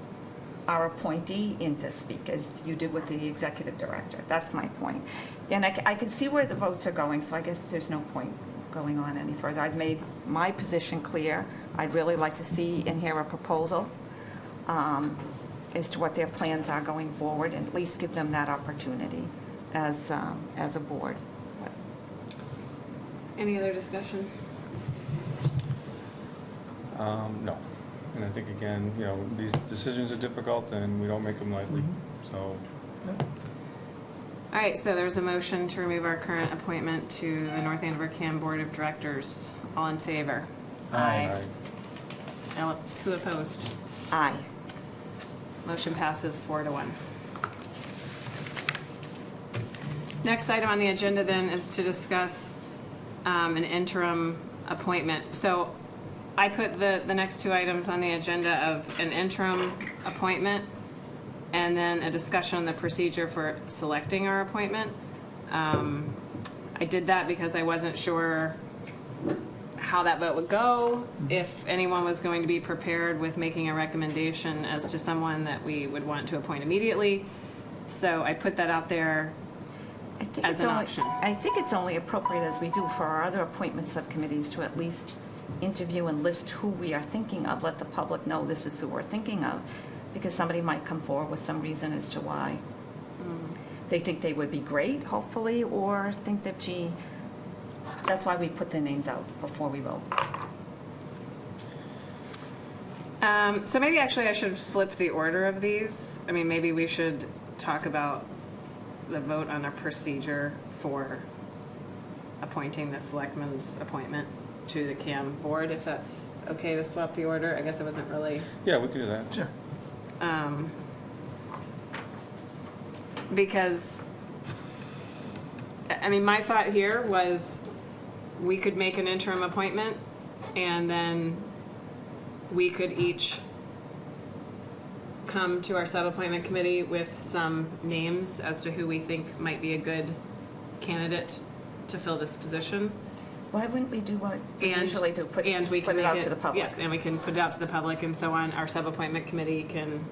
our appointee in to speak, as you did with the executive director? That's my point. And I can see where the votes are going, so I guess there's no point going on any further. I've made my position clear. I'd really like to see and hear a proposal as to what their plans are going forward, and at least give them that opportunity as a board. any other discussion? No. And I think, again, these decisions are difficult and we don't make them lightly. So All right, so there's a motion to remove our current appointment to the North Andover CAM Board of Directors. All in favor? Aye. Who opposed? Aye. Motion passes 4-1. Next item on the agenda then is to discuss an interim appointment. So I put the next two items on the agenda of an interim appointment and then a discussion on the procedure for selecting our appointment. I did that because I wasn't sure how that vote would go, if anyone was going to be prepared with making a recommendation as to someone that we would want to appoint immediately. So I put that out there I think as it's an only- option. I think it's only appropriate, as we do for our other appointment subcommittees, to at least interview and list who we are thinking of, let the public know this is who we're thinking of, because somebody might come forward with some reason as to why. They think they would be great, hopefully, or think that, gee, that's why we put the names out before we vote. So maybe actually I should flip the order of these. I mean, maybe we should talk about the vote on a procedure for appointing the selectmen's appointment to the CAM board, if that's okay to swap the order. I guess it wasn't really, Yeah, we could do that. Sure. because, I mean, my thought here was we could make an interim appointment and then we could each come to our sub-appointment committee with some names as to who we think might be a good candidate to fill this position. Why wouldn't we do what we And- usually do, put and we can it make out to the public? Yes, and we can put it out to the public, and so on. Our sub-appointment committee can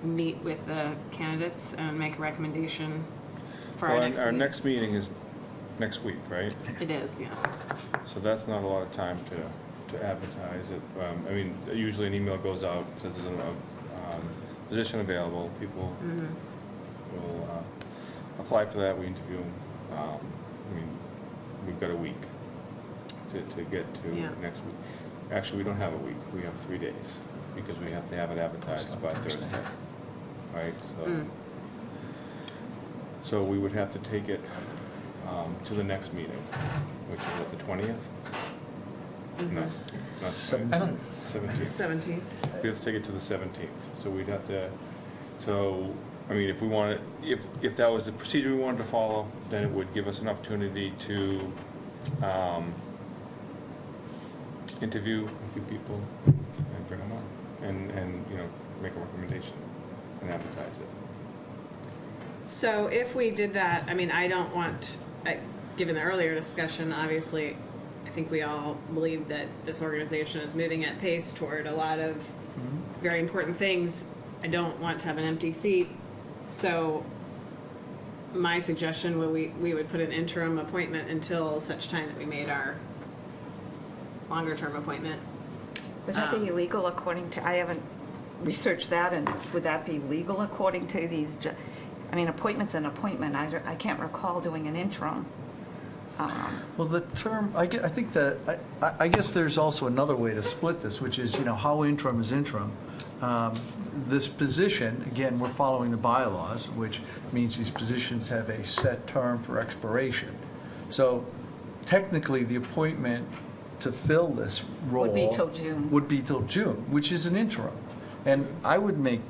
meet with the candidates and make a recommendation for our Well, next our meeting. next meeting is next week, right? It is, yes. So that's not a lot of time to advertise it. I mean, usually an email goes out, says there's a position available, people will apply for that, we interview them. I mean, we've got a week to get to Yeah. next week. Actually, we don't have a week, we have 3 days, because we have to have it advertised by Thursday. Right, so we would have to take it to the next meeting, which is at the 20th? No, not 17th. 17th. 17th. We have to take it to the 17th, so we'd have to, so, I mean, if we wanted, if that was the procedure we wanted to follow, then it would give us an opportunity to interview a few people and bring them on, and, you know, make a recommendation and advertise it. So if we did that, I mean, I don't want, given the earlier discussion, obviously, I think we all believe that this organization is moving at pace toward a lot of very important things. I don't want to have an empty seat. So my suggestion would we would put an interim appointment until such time that we made our longer term appointment. Would that be illegal according to, I haven't researched that, and would that be legal according to these, I mean, appointment's an appointment, I can't recall doing an interim. Well, the term, I think that, I guess there's also another way to split this, which is, you know, how interim is interim. This position, again, we're following the bylaws, which means these positions have a set term for expiration. So technically, the appointment to fill this role Would be till June. would be till June, which is an interim. And I would make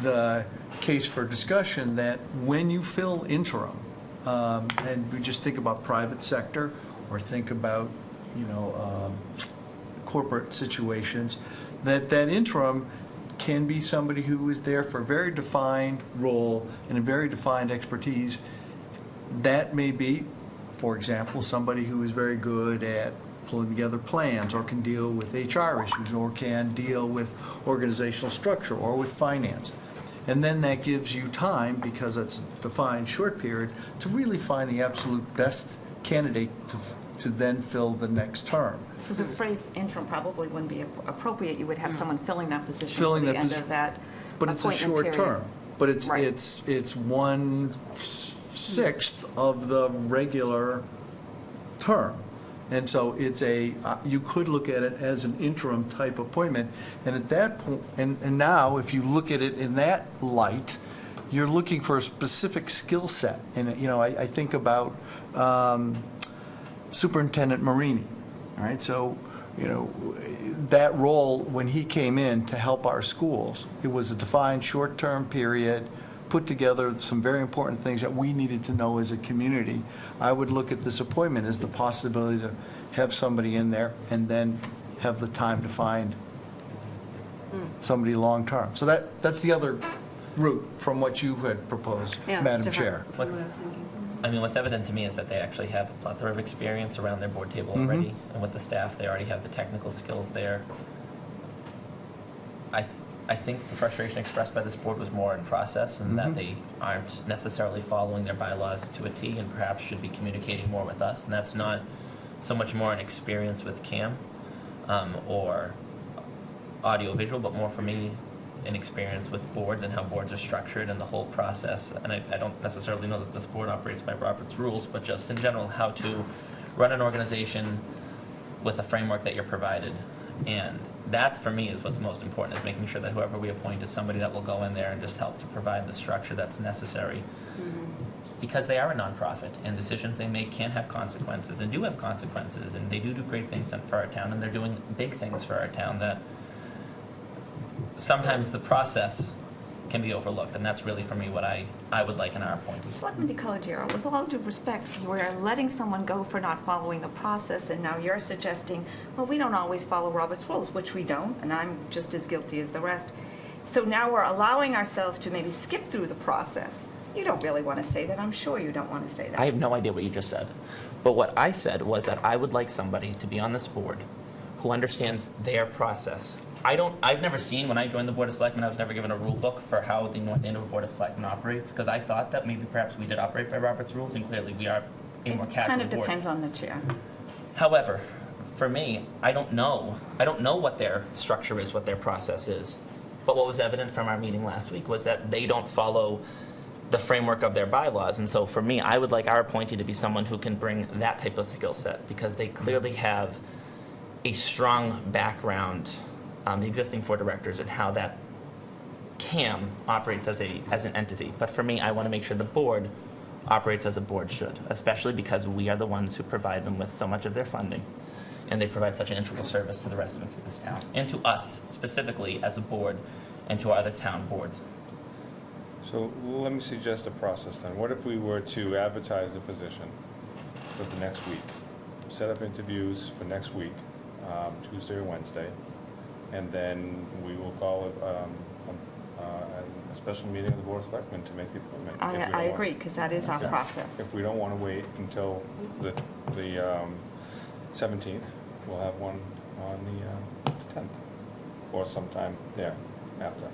the case for discussion that when you fill interim, and we just think about private sector or think about, you know, corporate situations, that interim can be somebody who is there for a very defined role and a very defined expertise. That may be, for example, somebody who is very good at pulling together plans or can deal with HR issues or can deal with organizational structure or with finance. And then that gives you time, because it's a defined short period, to really find the absolute best candidate to then fill the next term. So the phrase interim probably wouldn't be appropriate, you would have someone filling that position to Filling the that end posi- of that But it's a appointment short period. term. But it's Right. it's 1/6 of the regular term. And so it's you could look at it as an interim type appointment. And at that point, and now, if you look at it in that light, you're looking for a specific skill set. And, you know, I think about Superintendent Marini, all right? So, you know, that role, when he came in to help our schools, it was a defined short-term period, put together some very important things that we needed to know as a community. I would look at this appointment as the possibility to have somebody in there and then have the time to find somebody long-term. So that's the other route from what you had proposed, Yeah, it's Madam different Chair. from what I was thinking. I mean, what's evident to me is that they actually have a plethora of experience around their board table already, and with the staff, they already have the technical skills there. I think the frustration expressed by this board was more in process, and that they aren't necessarily following their bylaws to a T, and perhaps should be communicating more with us, and that's not so much more an experience with CAM or audio-visual, but more for me, an experience with boards and how boards are structured and the whole process. And I don't necessarily know that this board operates by Robert's rules, but just in general, how to run an organization with a framework that you're provided. And that, for me, is what's most important, is making sure that whoever we appoint is somebody that will go in there and just help to provide the structure that's necessary. Because they are a nonprofit, and decisions they make can have consequences, and do have consequences, and they do great things for our town, and they're doing big things for our town that sometimes the process can be overlooked, and that's really, for me, what I would like in our appointees. Selectman DeColigiero, with all due respect, you are letting someone go for not following the process, and now you're suggesting, well, we don't always follow Robert's rules, which we don't, and I'm just as guilty as the rest. So now we're allowing ourselves to maybe skip through the process. You don't really want to say that. I'm sure you don't want to say that. I have no idea what you just said. But what I said was that I would like somebody to be on this board who understands their process. I've never seen, when I joined the Board of Selectmen, I was never given a rule book for how the North Andover Board of Selectmen operates, because I thought that maybe perhaps we did operate by Robert's rules, and clearly we are a more It casual kind of board. depends on the chair. However, for me, I don't know what their structure is, what their process is. But what was evident from our meeting last week was that they don't follow the framework of their bylaws. And so for me, I would like our appointee to be someone who can bring that type of skill set, because they clearly have a strong background, the existing four directors, and how that CAM operates as an entity. But for me, I want to make sure the board operates as a board should, especially because we are the ones who provide them with so much of their funding, and they provide such an integral service to the residents of this town, and to us specifically as a board, and to our other town boards. So let me suggest a process then. What if we were to advertise the position for the next week? Set up interviews for next week, Tuesday or Wednesday, and then we will call a special meeting of the Board of Selectmen to make the appointment. if we don't I want- agree, because that is our Yes. process. If we don't want to wait until the 17th, we'll have one on the 10th, or sometime there after.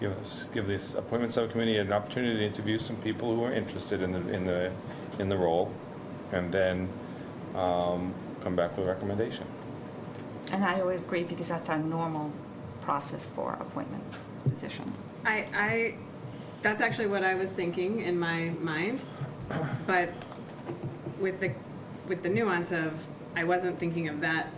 Give this appointment subcommittee an opportunity to interview some people who are interested in the role, and then come back with a recommendation. And I would agree, because that's our normal process for appointment positions. That's actually what I was thinking in my mind, but with the nuance of, I wasn't thinking of that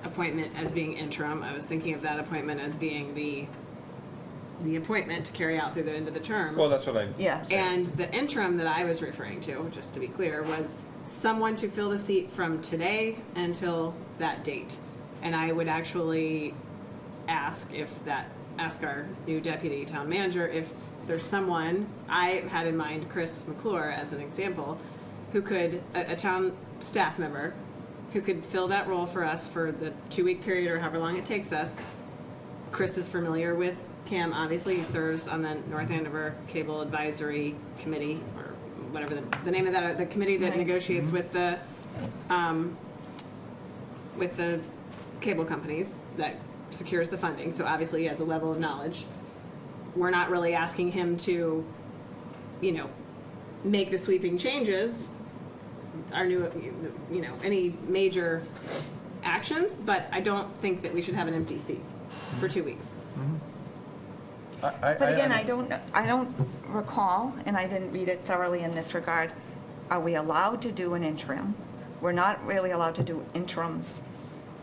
appointment as being interim. I was thinking of that appointment as being the appointment to carry out through the end of the term. Well, that's what I. Yeah. And the interim that I was referring to, just to be clear, was someone to fill the seat from today until that date. And I would actually ask our new deputy town manager, if there's someone, I had in mind Chris McClure as an example, who could, a town staff member, who could fill that role for us for the 2-week period or however long it takes us. Chris is familiar with CAM, obviously. He serves on the North Andover Cable Advisory Committee, or whatever the name of that, the committee that negotiates with the cable companies, that secures the funding. So obviously he has a level of knowledge. We're not really asking him to, make the sweeping changes, our new, any major actions, but I don't think that we should have an empty seat for 2 weeks. But again, I don't recall, and I didn't read it thoroughly in this regard, are we allowed to do an interim? We're not really allowed to do interims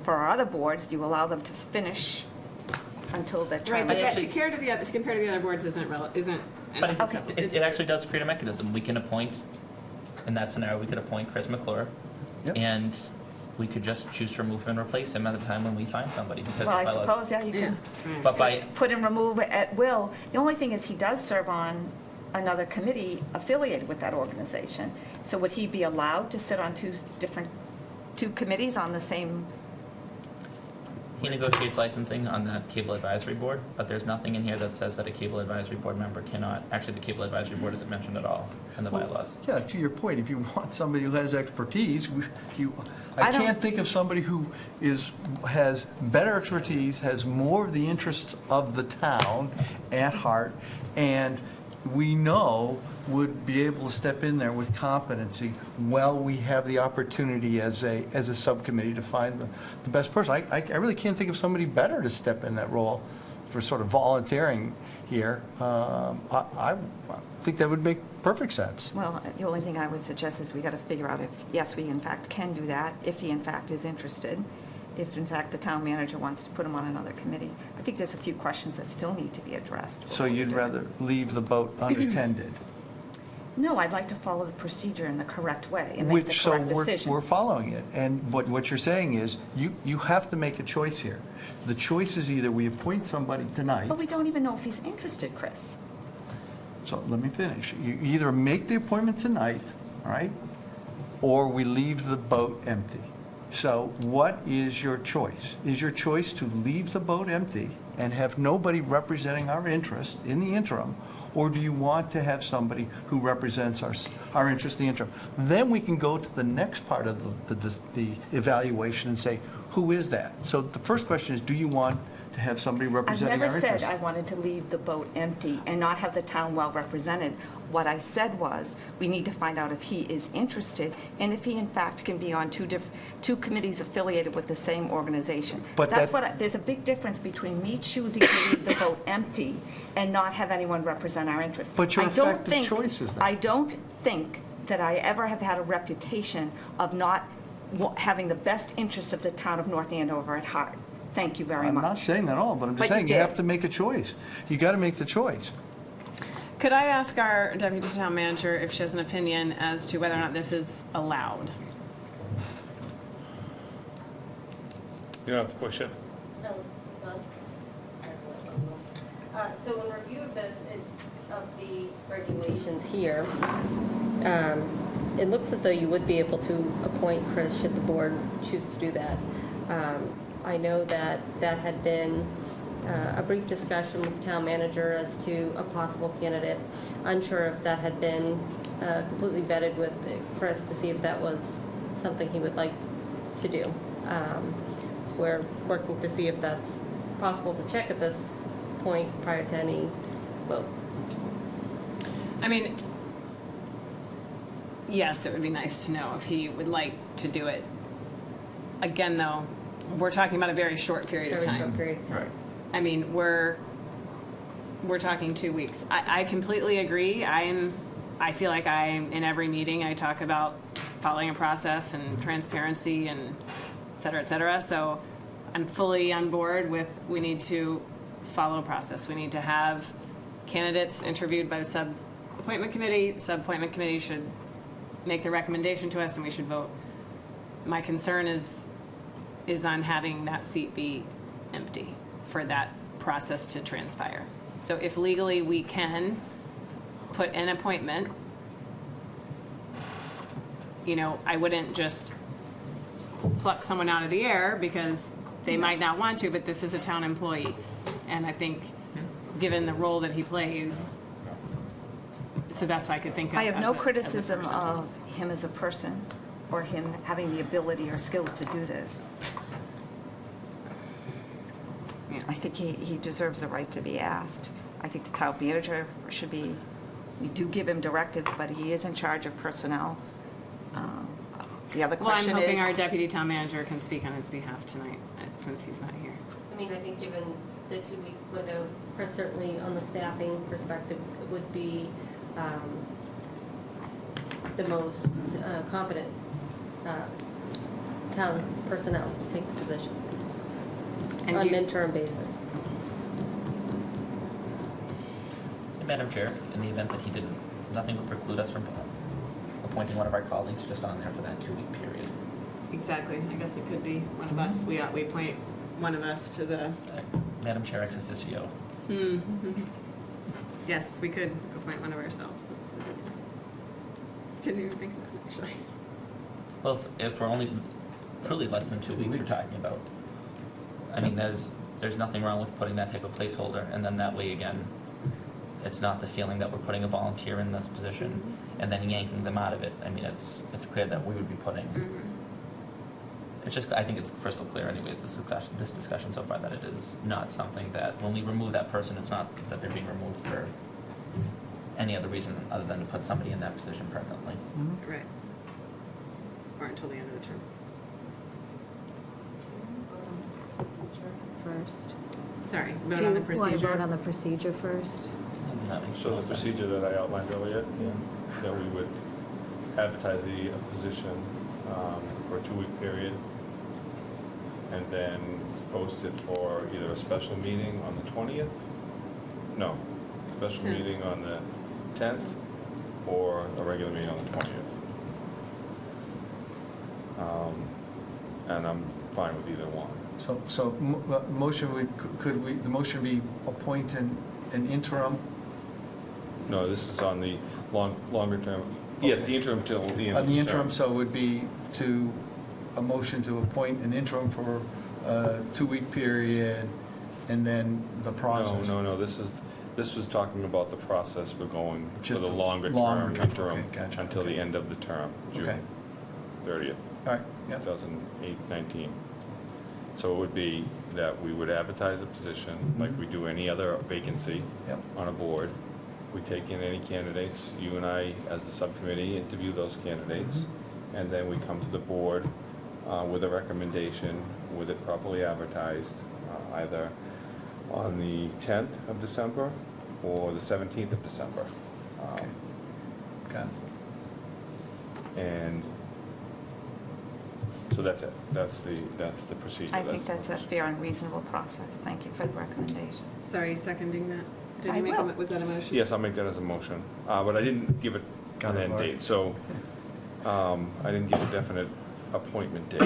for our other boards. You allow them to finish until the term. Right, but I that, actually- to compare to the other boards isn't and But who's supposed to it do actually does create a mechanism. We can appoint, in that scenario, we could appoint Chris McClure, Yep. and we could just choose to remove him and replace him at the time when we find somebody, because Well, I the bylaws. suppose, yeah, you Yeah. can But by, put and remove at will. The only thing is he does serve on another committee affiliated with that organization. So would he be allowed to sit on two committees on the same? he negotiates licensing on that cable advisory board, but there's nothing in here that says that a cable advisory board member cannot, actually, the cable advisory board isn't mentioned at all in the Well, bylaws. Yeah, to your point, if you want somebody who has expertise, I I don't- can't think of somebody who has better expertise, has more of the interests of the town at heart, and we know would be able to step in there with competency while we have the opportunity as a subcommittee to find the best person. I really can't think of somebody better to step in that role for sort of volunteering here. I think that would make perfect sense. Well, the only thing I would suggest is we got to figure out if, yes, we in fact can do that, if he in fact is interested, if in fact the town manager wants to put him on another committee. I think there's a few questions that still need to be addressed. So before we you'd do it. rather leave the boat unattended? No, I'd like to follow the procedure in the correct way and make the Which, so correct we're decision. following it. And what you're saying is, you have to make a choice here. The choice is either we appoint somebody tonight, But we don't even know if he's interested, Chris. so let me finish. You either make the appointment tonight, all right, or we leave the boat empty. So what is your choice? Is your choice to leave the boat empty and have nobody representing our interest in the interim? Or do you want to have somebody who represents our interest in the interim? Then we can go to the next part of the evaluation and say, who is that? So the first question is, do you want to have somebody I representing our never interest? said I wanted to leave the boat empty and not have the town well represented. What I said was, we need to find out if he is interested and if he in fact can be on two committees affiliated with the same organization. But That's that- there's a big difference between me choosing to leave the boat empty and not have anyone represent our interests. But your I don't effective think- choice is that. I don't think that I ever have had a reputation of not having the best interests of the town of North Andover at heart. Thank you very I'm much. not saying that at all, but I'm just But you saying you have did. to make a choice. You got to make the choice. Could I ask our deputy town manager if she has an opinion as to whether or not this is allowed? You don't have to push it. No, done. So in review of this, of the regulations here, it looks as though you would be able to appoint Chris should the board choose to do that. I know that that had been a brief discussion with the town manager as to a possible candidate. Unsure if that had been completely vetted with Chris to see if that was something he would like to do. We're working to see if that's possible to check at this point prior to any vote. I mean, yes, it would be nice to know if he would like to do it. Again, though, we're talking about a very short period of Very time. short period of time. Right. I mean, we're talking 2 weeks. I completely agree. I feel like in every meeting, I talk about following a process and transparency and et cetera, et cetera. So I'm fully on board with, we need to follow a process. We need to have candidates interviewed by the sub-appointment committee. The sub-appointment committee should make the recommendation to us and we should vote. My concern is on having that seat be empty for that process to transpire. So if legally we can put an appointment, I wouldn't just pluck someone out of the air because they might not want to, but this is a town employee. And I think, given the role that he plays, it's the best I could think of. I have as no a criticism person. of him as a person or him having the ability or skills to do this. Yeah. I think he deserves the right to be asked. I think the town manager should be, we do give him directives, but he is in charge of personnel. The other Well, I'm question is. hoping our deputy town manager can speak on his behalf tonight, since he's not here. I mean, I think given the 2-week window, Chris certainly on the staffing perspective would be the most competent town personnel to take the position And on do an you- interim basis. Madam Chair, in the event that he didn't, nothing would preclude us from appointing one of our colleagues just on there for that 2-week period. Exactly, I guess it could be one of us. We appoint one of us to the, Madam Chair ex officio. yes, we could appoint one of ourselves. That's a good point. Didn't even think of that, actually. Well, if we're only truly less than 2 weeks we're talking about, I mean, there's nothing wrong with putting that type of placeholder, and then that way, again, it's not the feeling that we're putting a volunteer in this position and then yanking them out of it. I mean, it's clear that we would be putting, it's just, I think it's crystal clear anyways, this discussion so far, that it is not something that, when we remove that person, it's not that they're being removed for any other reason other than to put somebody in that position permanently. Right. Or until the end of the term. First. Sorry, vote Do on the you want to procedure. vote on the procedure first? That makes So total the sense. procedure that I outlined earlier, that we would advertise the position for a 2-week period, and then post it for either a special meeting on the 20th? No, special 10th. meeting on the 10th, or a regular meeting on the 20th. And I'm fine with either one. So motion could we, the motion be appoint an interim? No, this is on the longer term. Yes, the interim till the end On of the the interim, term. so it would be a motion to appoint an interim for a 2-week period, and then the process. No, this was talking about the process for going for Just the the longer longer term term, interim okay, gotcha, until the okay. end of the term, June Okay. 30th, All right, yeah. 2019. So it would be that we would advertise a position like we do any other vacancy Yep. on a board. We take in any candidates, you and I, as the subcommittee, interview those candidates, and then we come to the board with a recommendation, with it properly advertised, either on the 10th of December or the 17th of December. Okay. Got it. And so that's it. That's the procedure. I think that's a fair and reasonable process. Thank you for the recommendation. Sorry, seconding that. Did I you make a, will. was that a motion? Yes, I'll make that as a motion, but I didn't give it Got an it, end Laura. date, so I didn't give a definite appointment date.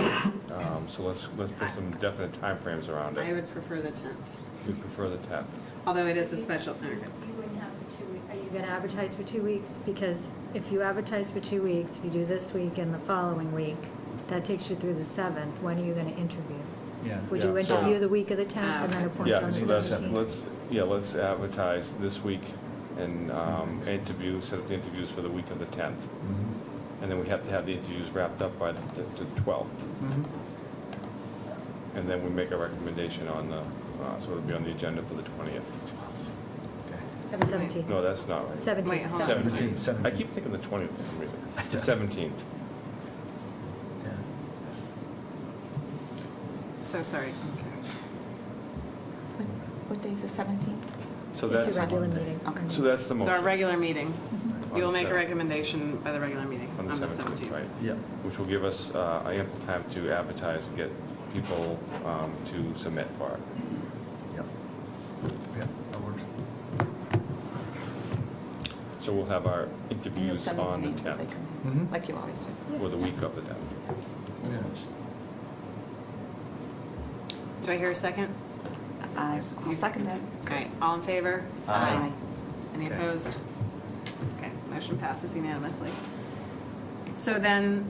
So let's put some definite timeframes around I it. would prefer the 10th, We prefer the 10th. although it is a special, okay. You wouldn't have the 2 weeks. Are you going to advertise for 2 weeks? Because if you advertise for 2 weeks, if you do this week and the following week, that takes you through the 7th. When are you going to interview? Yeah. Would you Yeah, so- interview the week of the 10th and then appoint Yeah, on the so that's, 17th? let's advertise this week and set up the interviews for the week of the 10th. Mhm. And then we have to have the interviews wrapped up by the 12th. Mhm. And then we make a recommendation on the, so it'll be on the agenda for the 20th. Okay. 17th. No, that's not right. 17th. Wait, hold on. 17th. 17th. I keep thinking the 20th for some reason. I The don't. 17th. Yeah. So sorry. What day is the 17th? So It's that's, your regular meeting. Okay. so that's the So motion. our regular meeting, On you will the make a 7th. recommendation by the regular meeting On the 17th, right. Yeah. Which will give us ample time to advertise and get people to submit for it. Yep. Yep, that works. So we'll have our And you'll interviews send me the on the names as they 10th, come in, Mhm. like you always do. or the week of the 10th. Yes. Do I hear a second? I'll second that. All right, all in favor? Aye. Any Okay. opposed? Okay, motion passes unanimously. So then,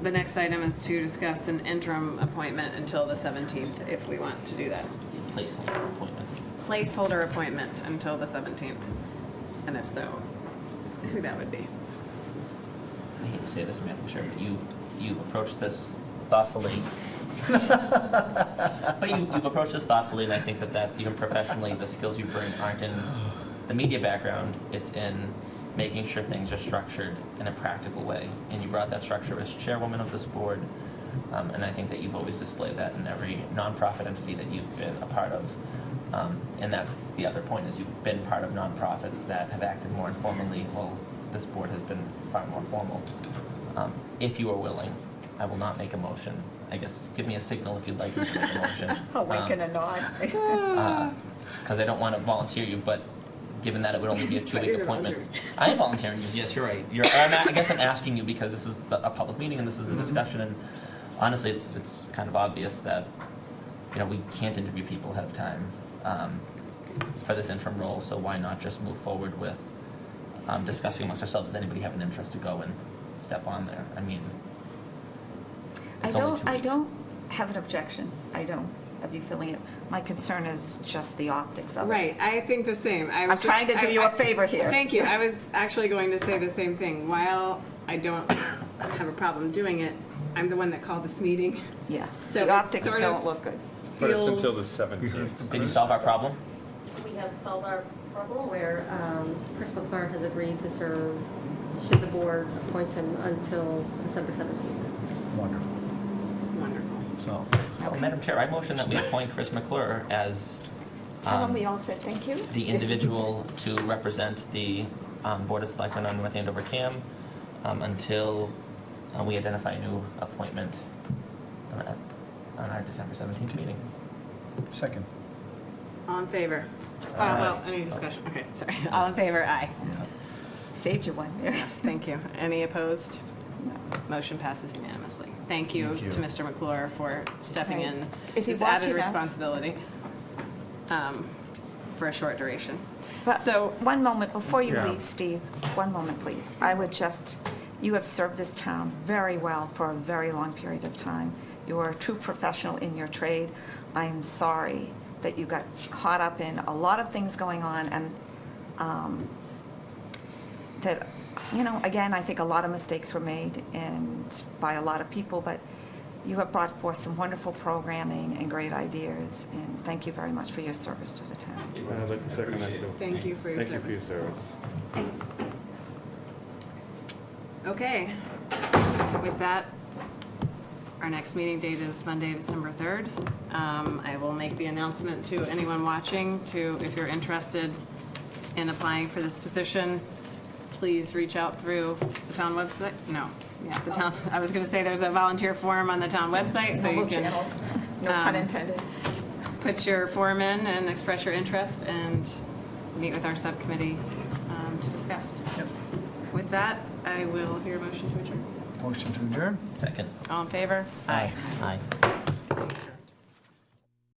the next item is to discuss an interim appointment until the 17th, if we want to do that. Placeholder appointment. Placeholder appointment until the 17th, and if so, who that would be. I hate to say this, Madam Chair, but you've approached this thoughtfully. But you've approached this thoughtfully, and I think that even professionally, the skills you bring aren't in the media background. It's in making sure things are structured in a practical way. And you brought that structure as chairwoman of this board, and I think that you've always displayed that in every nonprofit entity that you've been a part of. And that's the other point, is you've been part of nonprofits that have acted more informally. Well, this board has been far more formal. If you are willing, I will not make a motion. I guess give me a signal if you'd like me to make a motion. A wink and a nod. because I don't want to volunteer you, but given that it would only be a 2-week appointment. I am volunteering you, yes, you're right. I guess I'm asking you because this is a public meeting and this is a discussion, and honestly, it's kind of obvious that, we can't interview people ahead of time for this interim role, so why not just move forward with discussing amongst ourselves? Does anybody have an interest to go and step on there? I mean, it's only 2 I weeks. don't have an objection. I don't of you filling it. My concern is just the optics of it. Right, I think the same. I'm trying to do you a favor here. Thank you. I was actually going to say the same thing. While I don't have a problem doing it, I'm the one that called this meeting. Yeah, So the it's optics sort don't of- look good. But it's until the Feels- 17th. Did you solve our problem? We have solved our problem where Chris McClure has agreed to serve, should the board appoint him until December 17th. Wonderful. Wonderful. So, Well, Madam Chair, I motion that we appoint Chris McClure as Tell them we all said thank you. the individual to represent the Board of Selectmen on North Andover CAM until we identify a new appointment on our December 17th meeting. second. All in favor? Aye. Well, any discussion? Okay, sorry. All in favor? Aye. Saved you one there. Yes, thank you. Any opposed? No. Motion passes unanimously. Thank you Thank you. to Mr. McClure for stepping Okay. in. Is he his added watching us? responsibility for a short duration. But So, one moment, before you Yeah. leave, Steve, one moment, please. I would just, you have served this town very well for a very long period of time. You are a true professional in your trade. I am sorry that you got caught up in a lot of things going on, and that, again, I think a lot of mistakes were made and by a lot of people, but you have brought forth some wonderful programming and great ideas, and thank you very much for your service to the town. And I'd like to second that too. thank you for your Thank you for your service. service. Okay. With that, our next meeting date is Monday, December 3rd. I will make the announcement to anyone watching if you're interested in applying for this position, please reach out through the town website. No, yeah, the town, I was going to say there's a volunteer form on the town website, so you Mobile can channels, no pun intended. put your form in and express your interest and meet with our subcommittee to discuss. Yep. With that, I will hear a motion to adjourn. Motion to adjourn? Second. All in favor? Aye. Aye.